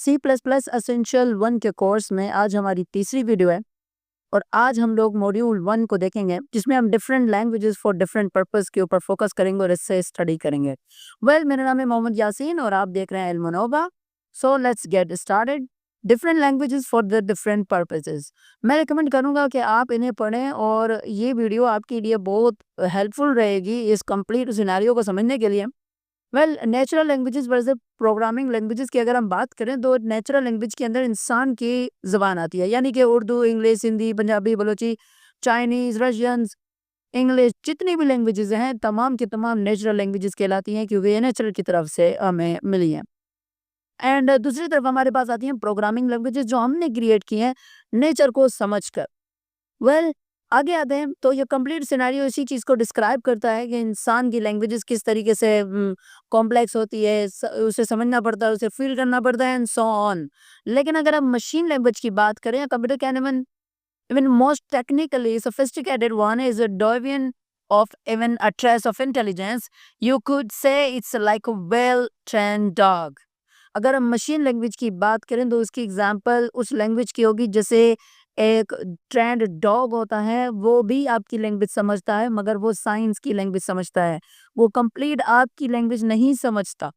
C++ essential 1 के course में आज हमारी तीसरी वीडियो है और आज हम लोग मॉड्यूल 1 को देखेंगे जिसमें हम different languages for different purpose के ऊपर फोकस करेंगे और इससे स्टडी करेंगे। मेरा नाम है मोहम्मद यासीन और आप देख रहे हैं इल्मुनोबा। So let's get started. Different languages for the different purposes. मैं रिकमेंड करूंगा कि आप इन्हें पढ़ें और ये वीडियो आपके लिए बहुत हेल्पफुल रहेगी इस कंप्लीट सिनेरियो को समझने के लिए। Natural languages versus programming languages की अगर हम बात करें तो नेचुरल लैंग्वेज के अंदर इंसान की ज़बान आती है, यानी कि Urdu, English, Hindi, Punjabi, Balochi, Chinese, Russian, English, जितनी भी लैंग्वेजेस हैं तमाम की तमाम नेचुरल लैंग्वेजेस कहलाती हैं क्योंकि ये नेचर की तरफ से हमें मिली हैं। एंड दूसरी तरफ हमारे पास आती हैं प्रोग्रामिंग लैंग्वेजेस जो हमने क्रिएट की हैं नेचर को समझकर। आगे आते हैं तो ये कंप्लीट सिनेरियो इसी चीज़ को डिस्क्राइब करता है कि इंसान की लैंग्वेजेस किस तरीके से कॉम्प्लेक्स होती है, उसे समझना पड़ता है, उसे फील करना पड़ता है एंड सो ऑन। लेकिन अगर हम मशीन लैंग्वेज की बात करें, computer can even most technically sophisticated one is a Darwin of even a trace of intelligence. You could say it's like a well-trained dog. अगर हम मशीन लैंग्वेज की बात करें तो उसकी एग्जांपल उस लैंग्वेज की होगी जैसे एक ट्रेंड डॉग होता है, वो भी आपकी लैंग्वेज समझता है मगर वो साइंस की लैंग्वेज समझता है, वो कंप्लीट आपकी लैंग्वेज नहीं समझता।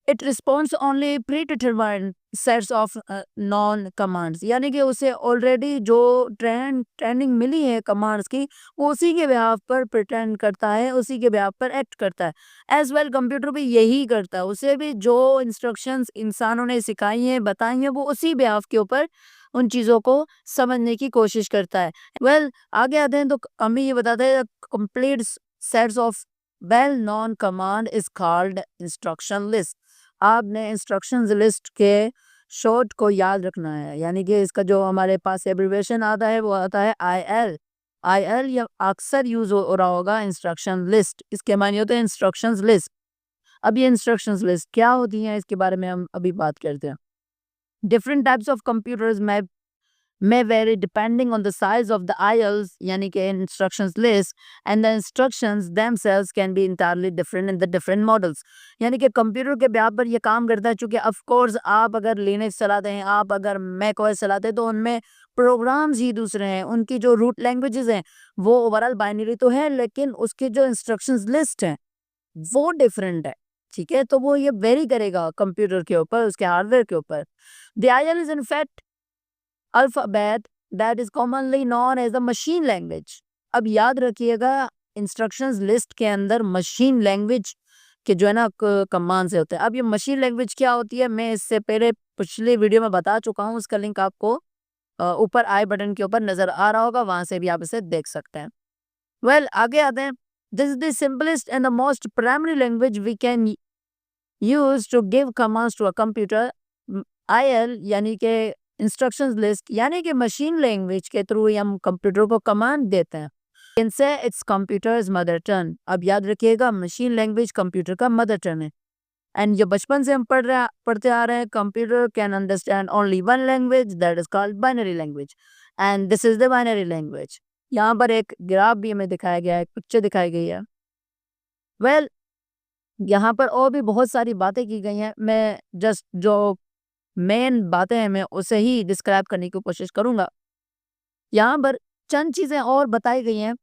It response only pre determined sets of non commands, यानी कि उसे ऑलरेडी जो ट्रेनिंग मिली है कमांड्स की वो उसी के बिहाफ पर प्रिटेंड करता है, उसी के बिहाफ पर एक्ट करता है। एज वेल कंप्यूटर भी यही करता है, उसे भी जो इंस्ट्रक्शंस इंसानों ने सिखाई हैं बताई हैं वो उसी बिहाफ के ऊपर उन चीज़ों को समझने की कोशिश करता है। आगे आते हैं तो हमें ये बताते हैं complete sets of well non command is called instruction list. आपने इंस्ट्रक्शंस लिस्ट के शॉर्ट को याद रखना है, यानी कि इसका जो हमारे पास एब्रिविएशन आता है वो आता है IL। IL या अक्सर यूज हो रहा होगा इंस्ट्रक्शन लिस्ट, इसके मायने होते हैं इंस्ट्रक्शंस लिस्ट। अब ये इंस्ट्रक्शंस लिस्ट क्या होती हैं इसके बारे में हम अभी बात करते हैं। Different types of computers may vary depending on the size of the ILs, यानी कि instructions list, and the instructions themselves can be entirely different in the different models। यानी कि कंप्यूटर के ब्याह पर ये काम करता है, चूँकि ऑफ कोर्स आप अगर लिनक्स चलाते हैं, आप अगर मैक ओएस चलाते हैं तो उनमें प्रोग्राम्स ही दूसरे हैं, उनकी जो रूट लैंग्वेजेस हैं वो ओवरऑल बाइनरी तो है लेकिन उसकी जो इंस्ट्रक्शंस लिस्ट है वो डिफरेंट है। ठीक है, तो वो ये वेरी करेगा कंप्यूटर के ऊपर, उसके हार्डवेयर के ऊपर। The IL is in fact alphabet that is commonly known as the machine language. अब याद रखिएगा इंस्ट्रक्शंस लिस्ट के अंदर मशीन लैंग्वेज के जो है ना कमांड से होते हैं। अब ये मशीन लैंग्वेज क्या होती है मैं इससे पहले पिछले वीडियो में बता चुका हूँ, उसका लिंक आपको ऊपर आई बटन के ऊपर नजर आ रहा होगा, वहां से भी आप इसे देख सकते हैं। आगे आते हैं। This is the simplest and the most primary language we can use to give commands to a computer. IL यानी कि इंस्ट्रक्शंस लिस्ट, यानी कि मशीन लैंग्वेज के थ्रू हम कंप्यूटर को कमांड देते हैं। इनसे इट्स कंप्यूटर्स मदर टंग। अब याद रखिएगा मशीन लैंग्वेज कंप्यूटर का मदर टंग है। एंड जो बचपन से हम पढ़ते आ रहे हैं, computer can understand only one language that is called binary language and this is the binary language. यहाँ पर एक ग्राफ भी हमें दिखाया गया है, पिक्चर दिखाई गई है। यहाँ पर और भी बहुत सारी बातें की गई हैं, मैं जस्ट जो मेन बातें हैं मैं उसे ही डिस्क्राइब करने की कोशिश करूंगा। यहाँ पर चंद चीजें और बताई गई हैं।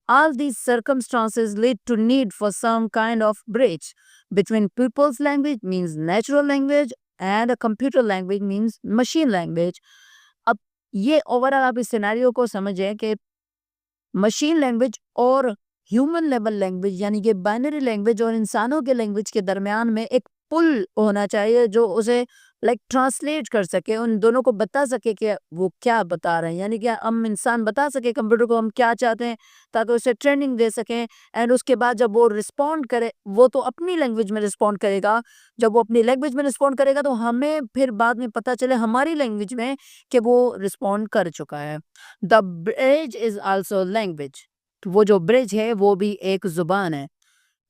All these circumstances lead to need for some kind of bridge between people's language means natural language and a computer language means machine language। अब ये ओवरऑल आप इस सिनेरियो को समझें कि मशीन लैंग्वेज और ह्यूमन लेवल लैंग्वेज यानी कि बाइनरी लैंग्वेज और इंसानों के लैंग्वेज के दरमियान में एक पुल होना चाहिए जो उसे ट्रांसलेट कर सके, उन दोनों को बता सके कि वो क्या बता रहे हैं, यानी कि हम इंसान बता सके कंप्यूटर को हम क्या चाहते हैं ताकि उसे ट्रेनिंग दे सकें। एंड उसके बाद जब वो रिस्पॉन्ड करे वो तो अपनी लैंग्वेज में रिस्पॉन्ड करेगा, जब वो अपनी लैंग्वेज में रिस्पॉन्ड करेगा तो हमें फिर बाद में पता चले हमारी लैंग्वेज में कि वो रिस्पॉन्ड कर चुका है। The bridge is also language. वो जो ब्रिज है वो भी एक जुबान है,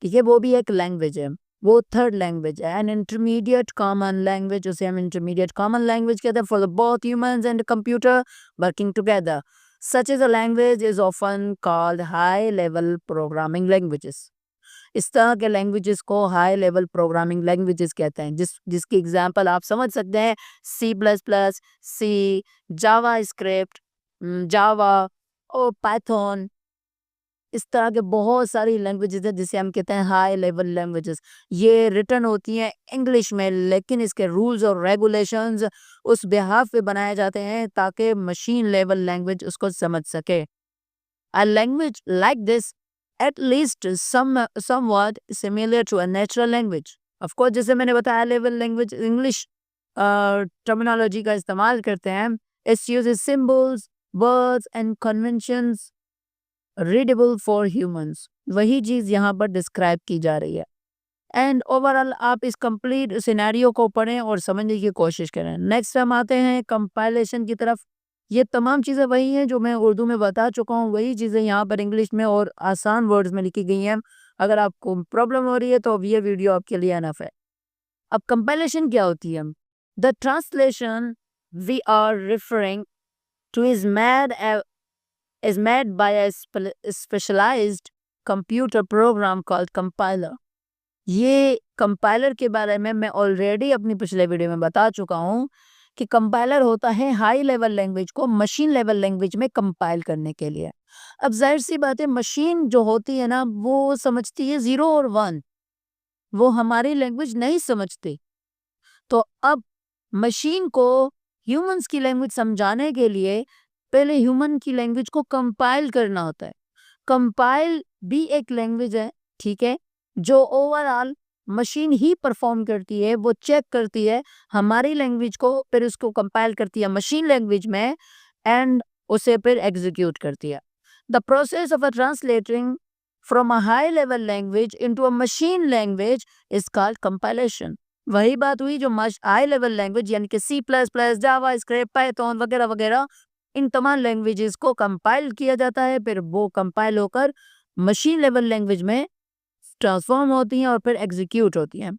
ठीक है, वो भी एक लैंग्वेज है, वो थर्ड लैंग्वेज है। एन इंटरमीडिएट कॉमन लैंग्वेज, उसे हम इंटरमीडिएट कॉमन लैंग्वेज कहते हैं for both humans and computer working together. Such is a language is often called high level programming languages. इस तरह के लैंग्वेजेस को हाई लेवल प्रोग्रामिंग लैंग्वेजेस कहते हैं, जिसकी एग्जांपल आप समझ सकते हैं सी प्लस प्लस, सी, जावा स्क्रिप्ट, जावा और पाइथन। इस तरह के बहुत सारी लैंग्वेजेस है जिसे हम कहते हैं हाई लेवल लैंग्वेजेस। ये रिटन होती हैं इंग्लिश में, लेकिन इसके रूल्स और रेगुलेशंस उस बिहाफ पे बनाए जाते हैं ताकि मशीन लेवल लैंग्वेज उसको समझ सके। A language like this, at least somewhat similar to a natural language. Of course, जैसे मैंने बताया लेवल लैंग्वेज इंग्लिश टर्मिनोलॉजी का इस्तेमाल करते हैं। It uses symbols, words and conventions readable for humans. वही चीज़ यहाँ पर डिस्क्राइब की जा रही है। एंड ओवरऑल आप इस कंप्लीट सिनेरियो को पढ़ें और समझने की कोशिश करें। नेक्स्ट हम आते हैं कंपाइलेशन की तरफ। ये तमाम चीज़ें वही हैं जो मैं उर्दू में बता चुका हूँ, वही चीज़ें यहाँ पर इंग्लिश में और आसान वर्ड्स में लिखी गई हैं। अगर आपको प्रॉब्लम हो रही है तो अब ये वीडियो आपके लिए अनफ है। अब कंपाइलेशन क्या होती है? The translation we are referring to is made by a specialized computer program called compiler. ये कंपाइलर के बारे में मैं ऑलरेडी अपनी पिछले वीडियो में बता चुका हूँ कि कंपाइलर होता है हाई लेवल लैंग्वेज को मशीन लेवल लैंग्वेज में कंपाइल करने के लिए। अब जाहिर सी बात है, मशीन जो होती है ना वो समझती है 0 और 1, वो हमारी लैंग्वेज नहीं समझती। तो अब मशीन को ह्यूमंस की लैंग्वेज समझाने के लिए पहले ह्यूमन की लैंग्वेज को कंपाइल करना होता है। कंपाइल भी एक लैंग्वेज है, ठीक है, जो ओवरऑल मशीन ही परफॉर्म करती है। वो चेक करती है हमारी लैंग्वेज को, फिर उसको कंपाइल करती है मशीन लैंग्वेज में एंड उसे फिर एग्जीक्यूट करती है। The process of translating from a high level language into a machine language is called compilation. वही बात हुई जो हाई लेवल लैंग्वेज यानी कि सी प्लस प्लस, जावा स्क्रिप्ट, पाइथन वगैरह वगैरह, इन तमाम लैंग्वेजेस को कंपाइल किया जाता है, फिर वो कंपाइल होकर मशीन लेवल लैंग्वेज में ट्रांसफॉर्म होती हैं और फिर एग्जीक्यूट होती हैं।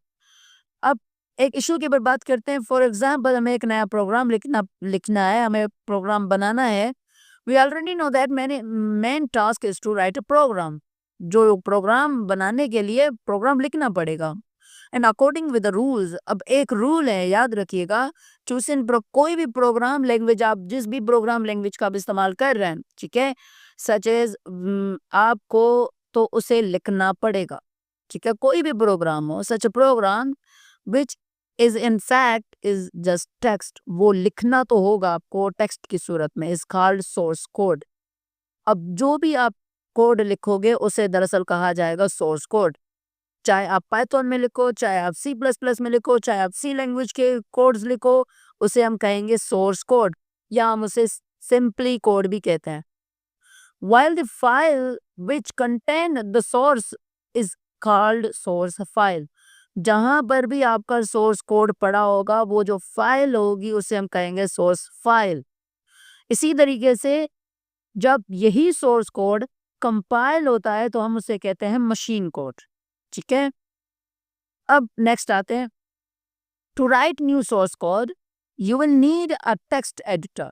अब एक इशू की बात करते हैं। फॉर एग्जांपल, हमें एक नया प्रोग्राम लिखना है, हमें प्रोग्राम बनाना है। We already know that main task is to write a program. जो प्रोग्राम बनाने के लिए प्रोग्राम लिखना पड़ेगा and according with the rules. अब एक रूल है, याद रखिएगा, कोई भी प्रोग्राम लैंग्वेज, आप जिस भी प्रोग्राम लैंग्वेज का आप इस्तेमाल कर रहे हैं, ठीक है, सच एज आपको तो उसे लिखना पड़ेगा, ठीक है। कोई भी प्रोग्राम हो, such program which is in fact is just text, वो लिखना तो होगा आपको टेक्स्ट की सूरत में, इज कॉल्ड सोर्स कोड। अब जो भी आप कोड लिखोगे उसे दरअसल कहा जाएगा सोर्स कोड। चाहे आप पाइथन में लिखो, चाहे आप सी प्लस प्लस में लिखो, चाहे आप सी लैंग्वेज के कोड्स लिखो, उसे हम कहेंगे सोर्स कोड या हम उसे सिंपली कोड भी कहते हैं। While the file which contain the source is called source file. जहां पर भी आपका सोर्स कोड पड़ा होगा, वो जो फाइल होगी उसे हम कहेंगे सोर्स फाइल। इसी तरीके से जब यही सोर्स कोड कंपाइल होता है तो हम उसे कहते हैं मशीन कोड, ठीक है। अब नेक्स्ट आते हैं, to write new source code you will need a text editor.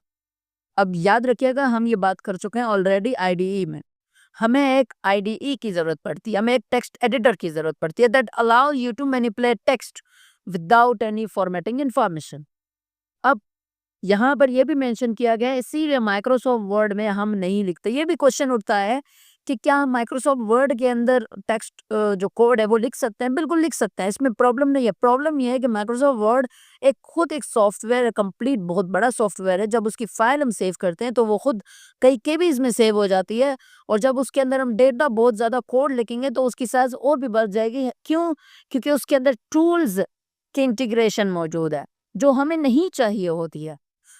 अब याद रखिएगा, हम ये बात कर चुके हैं ऑलरेडी आईडीई में। हमें एक आईडीई की जरूरत पड़ती है, हमें एक टेक्स्ट एडिटर की जरूरत पड़ती है that allow you to manipulate text without any formatting information. अब यहाँ पर यह भी मेंशन किया गया है, इसीलिए माइक्रोसॉफ्ट वर्ड में हम नहीं लिखते। ये भी क्वेश्चन उठता है कि क्या हम माइक्रोसॉफ्ट वर्ड के अंदर टेक्स्ट जो कोड है वो लिख सकते हैं? बिल्कुल लिख सकते हैं, इसमें प्रॉब्लम नहीं है। प्रॉब्लम यह है कि माइक्रोसॉफ्ट वर्ड खुद एक सॉफ्टवेयर है, कंप्लीट बहुत बड़ा सॉफ्टवेयर है। जब उसकी फाइल हम सेव करते हैं तो वो खुद कई केबीज में सेव हो जाती है, और जब उसके अंदर हम डेटा बहुत ज़्यादा कोड लिखेंगे तो उसकी साइज और भी बढ़ जाएगी। क्यों? क्योंकि उसके अंदर टूल्स की इंटीग्रेशन मौजूद है जो हमें नहीं चाहिए होती है।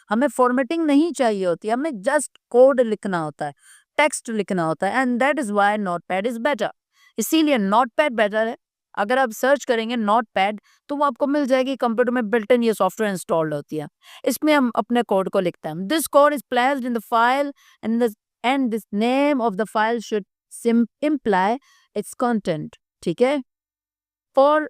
हमें फॉर्मेटिंग नहीं चाहिए होती है, हमें जस्ट कोड लिखना होता है, टेक्स्ट लिखना होता है, and that is why Notepad is better. इसीलिए नोटपैड बेटर है। अगर आप सर्च करेंगे नोटपैड तो वो आपको मिल जाएगी, कंप्यूटर में बिल्ट इन ये सॉफ्टवेयर इंस्टॉल्ड होती है। इसमें हम अपने कोड को लिखते हैं। This code is placed in the file and this name of the file should imply it's content, ठीक है। For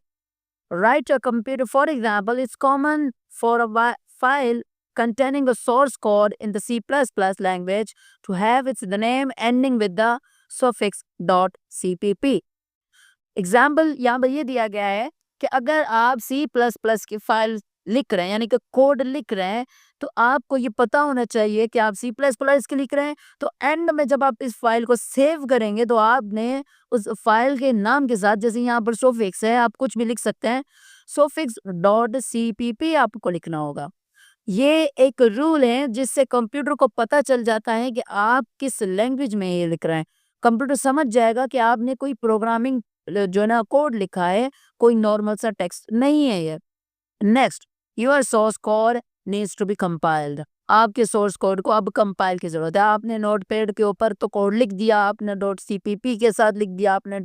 right a computer, for example, it's common for a file containing a source code in the C++ language to have its the name ending with the suffix .cpp. Example यहाँ पर ये दिया गया है कि अगर आप C++ की फाइल लिख रहे हैं यानी कि कोड लिख रहे हैं तो आपको ये पता होना चाहिए कि आप C++ के लिख रहे हैं। तो एंड में जब आप इस फाइल को सेव करेंगे तो आपने उस फाइल के नाम के साथ, जैसे यहाँ पर सोफिक्स है, आप कुछ भी लिख सकते हैं, suffix.cpp आपको लिखना होगा। ये एक रूल है जिससे कंप्यूटर को पता चल जाता है कि आप किस लैंग्वेज में ये लिख रहे हैं। कंप्यूटर समझ जाएगा कि आपने कोई प्रोग्रामिंग जो है ना कोड लिखा है, कोई नॉर्मल सा टेक्स्ट नहीं है ये। Next, your source code needs to be compiled. आपके सोर्स कोड को अब कंपाइल की जरूरत है। आपने नोटपैड के ऊपर तो कोड लिख दिया, आपने .cpp के साथ लिख दिया, आपने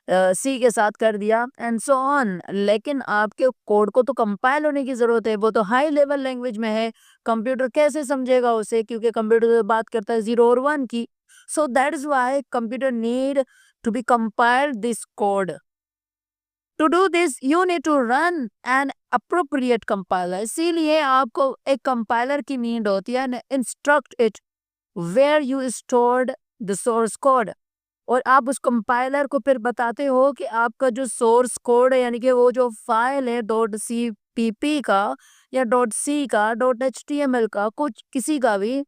सी के साथ कर दिया एंड सो ऑन, लेकिन आपके कोड को तो कंपाइल होने की जरूरत है। वो तो हाई लेवल लैंग्वेज में है, कंप्यूटर कैसे समझेगा उसे, क्योंकि कंप्यूटर तो बात करता है 0 और 1 की। So that is why computer need to be compiled this code. To do this you need to run an appropriate compiler. इसीलिए आपको एक कंपाइलर की नीड होती है, instruct it where you stored the source code. और आप उस compiler को फिर बताते हो कि आपका जो सोर्स कोड है यानी कि वो जो फाइल है .cpp का या .c का .html का कुछ किसी का भी,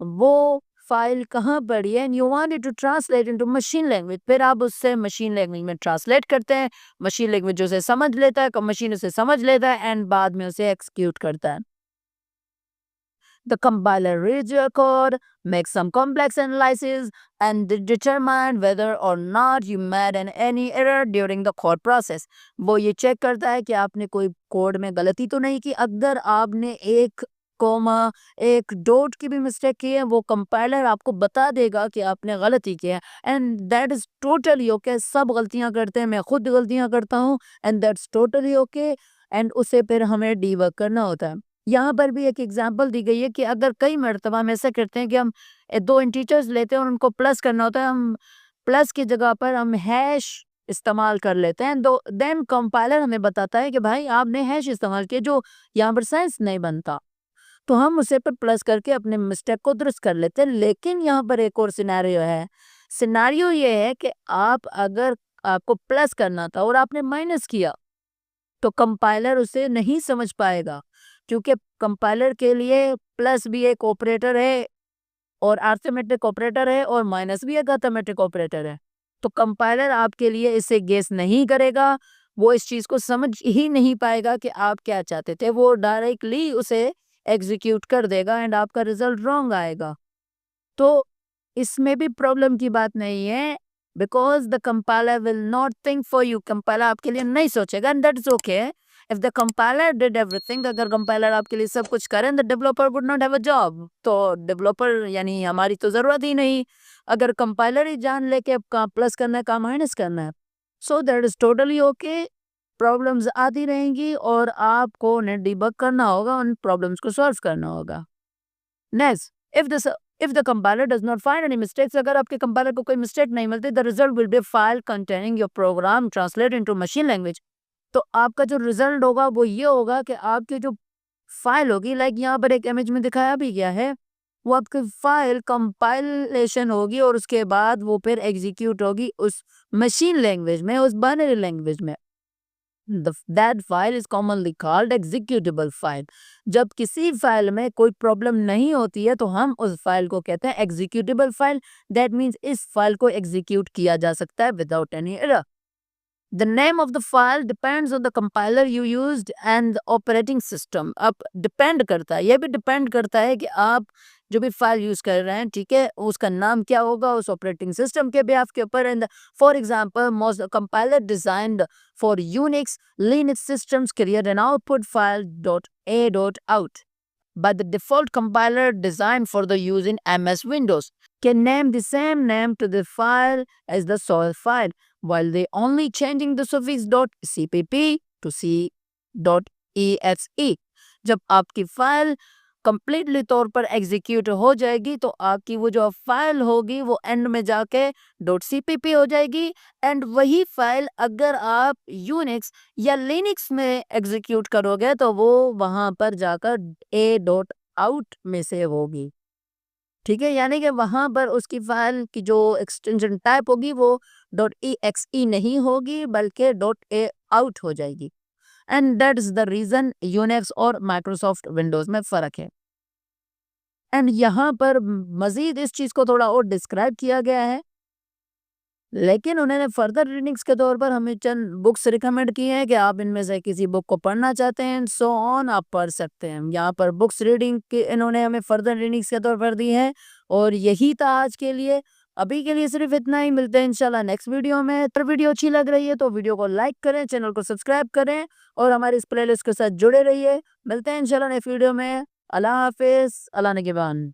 वो फाइल कहाँ पड़ी है and you want it to translate into machine language. फिर आप उससे मशीन लैंग्वेज में ट्रांसलेट करते हैं, मशीन लैंग्वेज उसे समझ लेता है, मशीन उसे समझ लेता है एंड बाद में उसे एक्सिक्यूट करता है। The compiler reads your code, makes some complex analysis, and determine whether or not you made any error during the code process. वो ये चेक करता है कि आपने कोई कोड में गलती तो नहीं की। अगर आपने एक कोमा एक डॉट की भी मिस्टेक की है, वो कंपाइलर आपको बता देगा कि आपने गलती की है and that is totally okay. सब गलतियां करते हैं, मैं खुद गलतियां करता हूँ and that's totally okay and उसे फिर हमें डीबग करना होता है। यहाँ पर भी एक एग्जांपल दी गई है कि अगर कई मर्तबा हम ऐसा करते हैं कि हम दो इंटीजर्स लेते हैं और उनको प्लस करना होता है, हम प्लस की जगह पर हम हैश इस्तेमाल कर लेते हैं, दो देन कंपाइलर हमें बताता है कि भाई आपने हैश इस्तेमाल किया, जो यहाँ पर सेंस नहीं बनता। तो हम उसे पर प्लस करके अपने मिस्टेक को दुरुस्त कर लेते हैं। लेकिन यहाँ पर एक और सिनेरियो है। सिनेरियो ये है कि आप अगर आपको प्लस करना था और आपने माइनस किया तो कंपाइलर उसे नहीं समझ पाएगा, क्योंकि कंपाइलर के लिए प्लस भी एक ऑपरेटर है और अरिथमेटिक ऑपरेटर है और माइनस भी एक अरिथमेटिक ऑपरेटर है। तो कंपाइलर आपके लिए इसे गेस नहीं करेगा, वो इस चीज को समझ ही नहीं पाएगा कि आप क्या चाहते थे। वो डायरेक्टली उसे एग्जीक्यूट कर देगा एंड आपका रिजल्ट रॉन्ग आएगा। तो इसमें भी प्रॉब्लम की बात नहीं है, because the compiler will not think for you. Compiler आपके लिए नहीं सोचेगा and that is okay. If the compiler did everything, अगर कंपाइलर आपके लिए सब कुछ करे, the developer would not have a job. तो डेवलपर यानी हमारी तो जरूरत ही नहीं, अगर कंपाइलर ही जान ले के कहाँ प्लस करना है कहाँ माइनस करना है। सो that is totally okay. Problems आती रहेंगी और आपको उन्हें डिबग करना होगा, उन प्रॉब्लम्स को सॉल्व करना होगा। Next, if the compiler does not find any mistakes, अगर आपके कंपाइलर को कोई मिस्टेक नहीं मिलती, the result will be a file containing your program translated into machine language। तो आपका जो रिजल्ट होगा वो ये होगा कि आपकी जो फाइल होगी, लाइक यहाँ पर एक इमेज में दिखाया भी गया है, वो आपकी फाइल कंपाइलेशन होगी और उसके बाद वो फिर एग्जीक्यूट होगी उस मशीन लैंग्वेज में, उस बाइनरी लैंग्वेज में। that file is commonly called executable file। जब किसी फाइल में कोई प्रॉब्लम नहीं होती है तो हम उस फाइल को कहते हैं एग्जीक्यूटेबल फाइल। दैट मीन्स इस फाइल को एग्जीक्यूट किया जा सकता है without any error. The name of the file depends on the compiler you used and the operating system। अब डिपेंड करता है, यह भी डिपेंड करता है कि आप जो भी फाइल यूज कर रहे हैं, ठीक है, उसका नाम क्या होगा उस ऑपरेटिंग सिस्टम के बेस के ऊपर। And for example, most compiler designed for Unix, Linux systems create an output file .a.out, but the default compiler designed for the use in MS Windows can name the same name to the file as the source file, while they only changing the suffix .cpp to c.exe। जब आपकी file completely तौर पर execute हो जाएगी तो आपकी वो जो फाइल होगी वो एंड में जाके .cpp हो जाएगी एंड वही फाइल अगर आप यूनिक्स या लिनक्स में एग्जीक्यूट करोगे तो वो वहां पर जाकर a.out में से होगी। ठीक है, यानी कि वहां पर उसकी फाइल की जो एक्सटेंशन टाइप होगी वो .exe नहीं होगी बल्कि .a आउट हो जाएगी। And that is the reason Unix और माइक्रोसॉफ्ट विंडोज में फ़र्क है। एंड यहाँ पर मज़ीद इस चीज़ को थोड़ा और डिस्क्राइब किया गया है, लेकिन उन्होंने फर्दर रीडिंग्स के तौर पर हमें चंद बुक्स रिकमेंड की हैं कि आप इनमें से किसी बुक को पढ़ना चाहते हैं, सो ऑन आप पढ़ सकते हैं। यहाँ पर बुक्स रीडिंग के इन्होंने हमें फर्दर रीडिंग्स के तौर पर दी हैं। और यही था आज के लिए। अभी के लिए सिर्फ इतना ही। मिलते हैं इंशाल्लाह नेक्स्ट वीडियो में। तो वीडियो अच्छी लग रही है तो वीडियो को लाइक करें, चैनल को सब्सक्राइब करें और हमारे इस प्लेलिस्ट के साथ जुड़े रहिए। मिलते हैं इंशाल्लाह नेक्स्ट वीडियो में। अल्लाह हाफिज़, अल्लाह निगहबान।